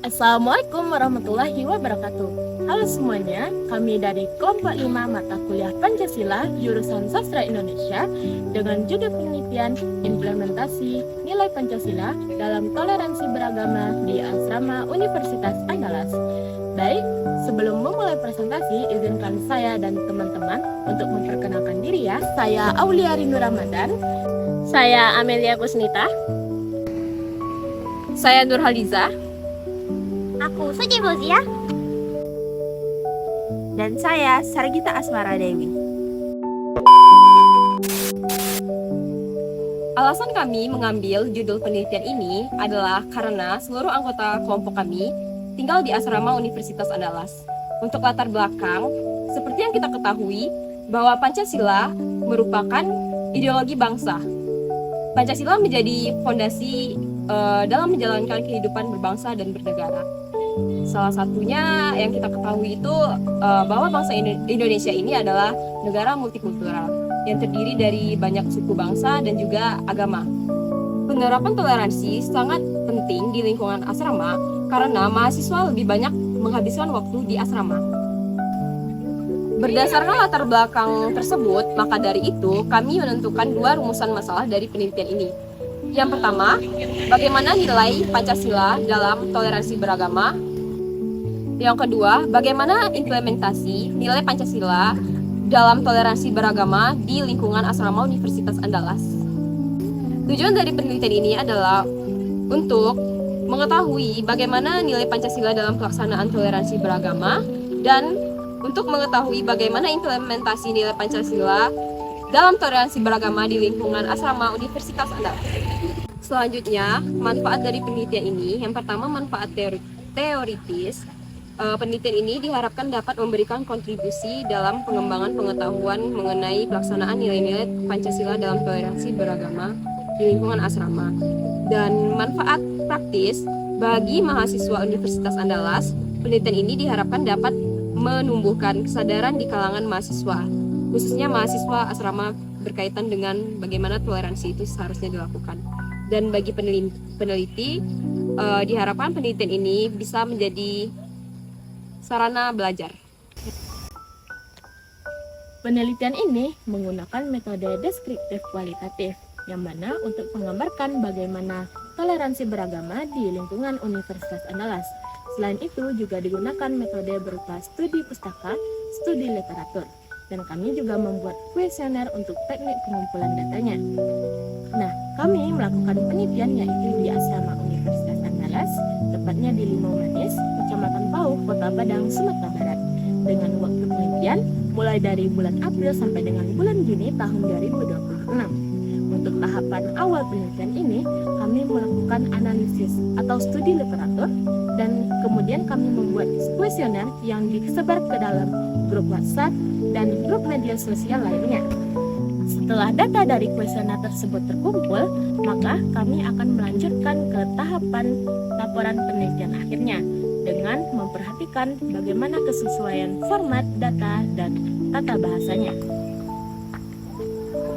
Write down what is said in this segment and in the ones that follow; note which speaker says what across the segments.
Speaker 1: Assalamualaikum warahmatullahi wabarakatuh. Halo semuanya, kami dari kelompok 5 mata kuliah Pancasila jurusan Sastra Indonesia dengan judul penelitian implementasi nilai Pancasila dalam toleransi beragama di Asrama Universitas Andalas. Baik, sebelum memulai presentasi, izinkan saya dan teman-teman untuk memperkenalkan diri ya. Saya Aulia Rindu Ramadan.
Speaker 2: Saya Amelia Kusnita. Saya Nurhaliza.
Speaker 3: Aku Suci Fauzia.
Speaker 4: Dan saya Sargita Asmara Dewi.
Speaker 2: Alasan kami mengambil judul penelitian ini adalah karena seluruh anggota kelompok kami tinggal di asrama Universitas Andalas. Untuk latar belakang, seperti yang kita ketahui bahwa Pancasila merupakan ideologi bangsa. Pancasila menjadi fondasi dalam menjalankan kehidupan berbangsa dan bernegara. Salah satunya yang kita ketahui itu bahwa bangsa Indonesia ini adalah negara multikultural yang terdiri dari banyak suku bangsa dan juga agama. Penerapan toleransi sangat penting di lingkungan asrama karena mahasiswa lebih banyak menghabiskan waktu di asrama. Berdasarkan latar belakang tersebut, maka dari itu kami menentukan dua rumusan masalah dari penelitian ini. Yang pertama, bagaimana nilai Pancasila dalam toleransi beragama. Yang kedua, bagaimana implementasi nilai Pancasila dalam toleransi beragama di lingkungan asrama Universitas Andalas. Tujuan dari penelitian ini adalah untuk mengetahui bagaimana nilai Pancasila dalam pelaksanaan toleransi beragama dan untuk mengetahui bagaimana implementasi nilai Pancasila dalam toleransi beragama di lingkungan asrama Universitas Andalas. Selanjutnya, manfaat dari penelitian ini, yang pertama manfaat teoritis. Penelitian ini diharapkan dapat memberikan kontribusi dalam pengembangan pengetahuan mengenai pelaksanaan nilai-nilai Pancasila dalam toleransi beragama di lingkungan asrama. Dan manfaat praktis bagi mahasiswa Universitas Andalas, penelitian ini diharapkan dapat menumbuhkan kesadaran di kalangan mahasiswa, khususnya mahasiswa asrama berkaitan dengan bagaimana toleransi itu seharusnya dilakukan. Dan bagi peneliti, diharapkan penelitian ini bisa menjadi sarana belajar.
Speaker 1: Penelitian ini menggunakan metode deskriptif kualitatif, yang mana untuk menggambarkan bagaimana toleransi beragama di lingkungan Universitas Andalas. Selain itu juga digunakan metode berupa studi pustaka, studi literatur, dan kami juga membuat kuesioner untuk teknik pengumpulan datanya. Nah, kami melakukan penelitian yaitu di asrama Universitas Andalas, tepatnya di Limau Manis, Kecamatan Pauh, Kota Padang, Sumatera Barat, dengan waktu penelitian mulai dari bulan April sampai dengan bulan Juni tahun 2026. Untuk tahapan awal penelitian ini, kami melakukan analisis atau studi literatur dan kemudian kami membuat kuesioner yang disebar ke dalam grup WhatsApp dan grup media sosial lainnya. Setelah data dari kuesioner tersebut terkumpul, maka kami akan melanjutkan ke tahapan laporan penelitian akhirnya dengan memperhatikan bagaimana kesesuaian format data dan tata bahasanya.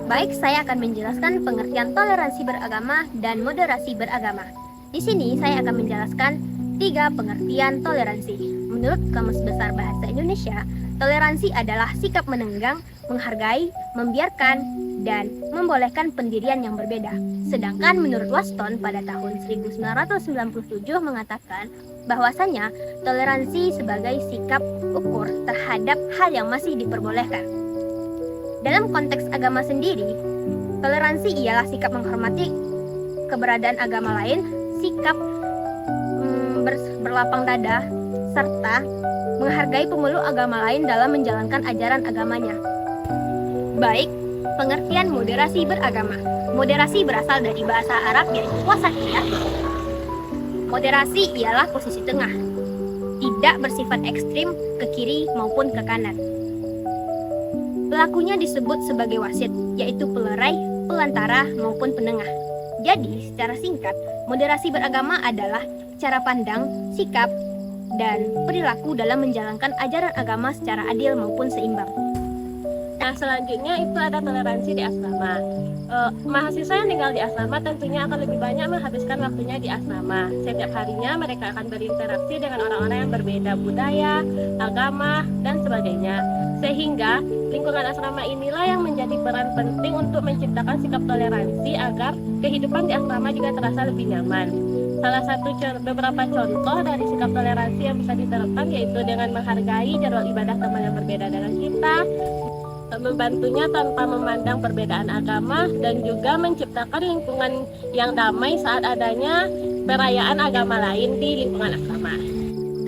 Speaker 3: Baik, saya akan menjelaskan pengertian toleransi beragama dan moderasi beragama. Di sini saya akan menjelaskan 3 pengertian toleransi. Menurut Kamus Besar Bahasa Indonesia, toleransi adalah sikap menenggang, menghargai, membiarkan, dan membolehkan pendirian yang berbeda. Sedangkan menurut Waston pada tahun 1997 mengatakan bahwasanya toleransi sebagai sikap ukur terhadap hal yang masih diperbolehkan. Dalam konteks agama sendiri, toleransi ialah sikap menghormati keberadaan agama lain, sikap berlapang dada, serta menghargai pemeluk agama lain dalam menjalankan ajaran agamanya. Baik, pengertian moderasi beragama. Moderasi berasal dari bahasa Arab yaitu wasatiyah. Moderasi ialah posisi tengah, tidak bersifat ekstrim ke kiri maupun ke kanan. Pelakunya disebut sebagai wasit, yaitu pelerai, pelantara, maupun penengah. Jadi, secara singkat, moderasi beragama adalah cara pandang, sikap, dan perilaku dalam menjalankan ajaran agama secara adil maupun seimbang.
Speaker 5: Nah, selanjutnya itu ada toleransi di asrama. Mahasiswa yang tinggal di asrama tentunya akan lebih banyak menghabiskan waktunya di asrama. Setiap harinya mereka akan berinteraksi dengan orang-orang yang berbeda budaya, agama, dan sebagainya. Sehingga lingkungan asrama inilah yang menjadi peran penting untuk menciptakan sikap toleransi agar kehidupan di asrama juga terasa lebih nyaman. Salah satu beberapa contoh dari sikap toleransi yang bisa diterapkan yaitu dengan menghargai jadwal ibadah teman yang berbeda dengan kita, membantunya tanpa memandang perbedaan agama, dan juga menciptakan lingkungan yang damai saat adanya perayaan agama lain di lingkungan asrama.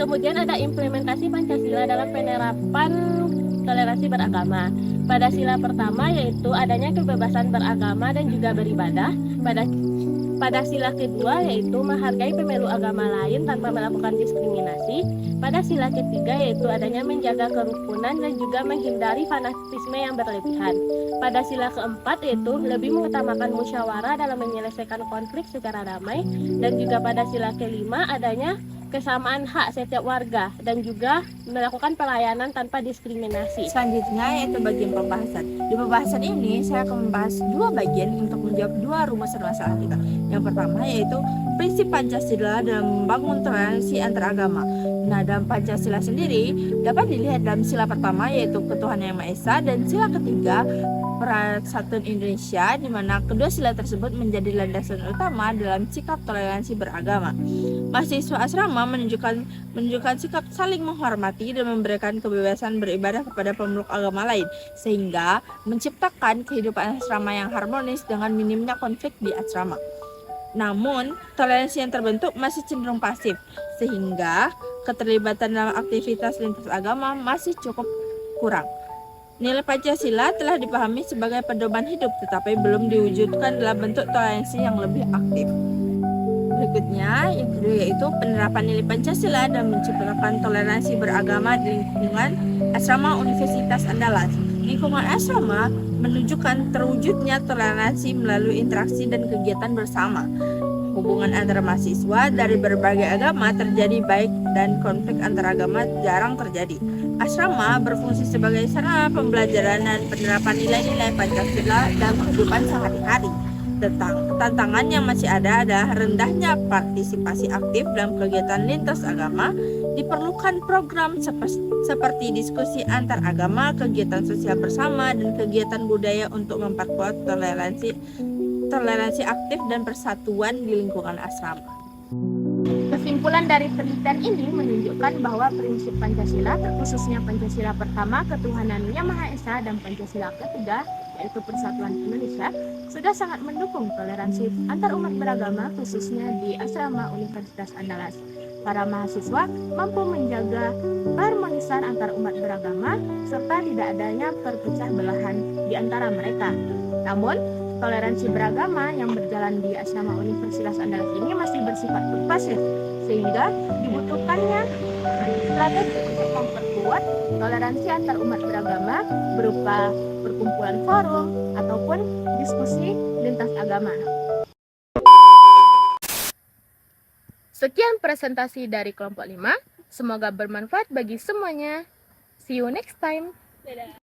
Speaker 5: Kemudian ada implementasi Pancasila dalam penerapan toleransi beragama. Pada sila pertama yaitu adanya kebebasan beragama dan juga beribadah. Pada sila kedua yaitu menghargai pemelu agama lain tanpa melakukan diskriminasi. Pada sila ketiga yaitu adanya menjaga kerukunan dan juga menghindari fanatisme yang berlebihan. Pada sila keempat yaitu lebih mengutamakan musyawarah dalam menyelesaikan konflik secara damai. Dan juga pada sila kelima adanya kesamaan hak setiap warga dan juga melakukan pelayanan tanpa diskriminasi.
Speaker 4: Selanjutnya yaitu bagian pembahasan. Di pembahasan ini saya akan membahas dua bagian untuk menjawab dua rumusan masalah kita. Yang pertama yaitu prinsip Pancasila dalam membangun toleransi antar agama. Nah, dalam Pancasila sendiri dapat dilihat dalam sila pertama yaitu ketuhanan yang Maha Esa, dan sila ketiga Persatuan Indonesia, di mana kedua sila tersebut menjadi landasan utama dalam sikap toleransi beragama. Mahasiswa asrama menunjukkan sikap saling menghormati dan memberikan kebebasan beribadah kepada pemeluk agama lain, sehingga menciptakan kehidupan asrama yang harmonis dengan minimnya konflik di asrama. Namun, toleransi yang terbentuk masih cenderung pasif, sehingga keterlibatan dalam aktivitas lintas agama masih cukup kurang. Nilai Pancasila telah dipahami sebagai pedoman hidup, tetapi belum diwujudkan dalam bentuk toleransi yang lebih aktif. Berikutnya yaitu penerapan nilai Pancasila dan menciptakan toleransi beragama di lingkungan asrama Universitas Andalas. Lingkungan asrama menunjukkan terwujudnya toleransi melalui interaksi dan kegiatan bersama. Hubungan antara mahasiswa dari berbagai agama terjadi baik dan konflik antar agama jarang terjadi. Asrama berfungsi sebagai sarana pembelajaran dan penerapan nilai-nilai Pancasila dalam kehidupan sehari-hari. Tantangan yang masih ada adalah rendahnya partisipasi aktif dalam kegiatan lintas agama. Diperlukan program seperti diskusi antar agama, kegiatan sosial bersama, dan kegiatan budaya untuk memperkuat toleransi aktif dan persatuan di lingkungan asrama.
Speaker 1: Kesimpulan dari penelitian ini menunjukkan bahwa prinsip Pancasila, terkhususnya Pancasila pertama, ketuhanan yang Maha Esa, dan Pancasila ketiga, yaitu Persatuan Indonesia, sudah sangat mendukung toleransi antar umat beragama, khususnya di asrama Universitas Andalas. Para mahasiswa mampu menjaga keharmonisan antar umat beragama serta tidak adanya perpecah belahan di antara mereka. Namun, toleransi beragama yang berjalan di asrama Universitas Andalas ini masih bersifat pasif, sehingga dibutuhkannya strategi untuk memperkuat toleransi antar umat beragama berupa perkumpulan forum ataupun diskusi lintas agama. Sekian presentasi dari kelompok 5. Semoga bermanfaat bagi semuanya. See you next time. Dadah.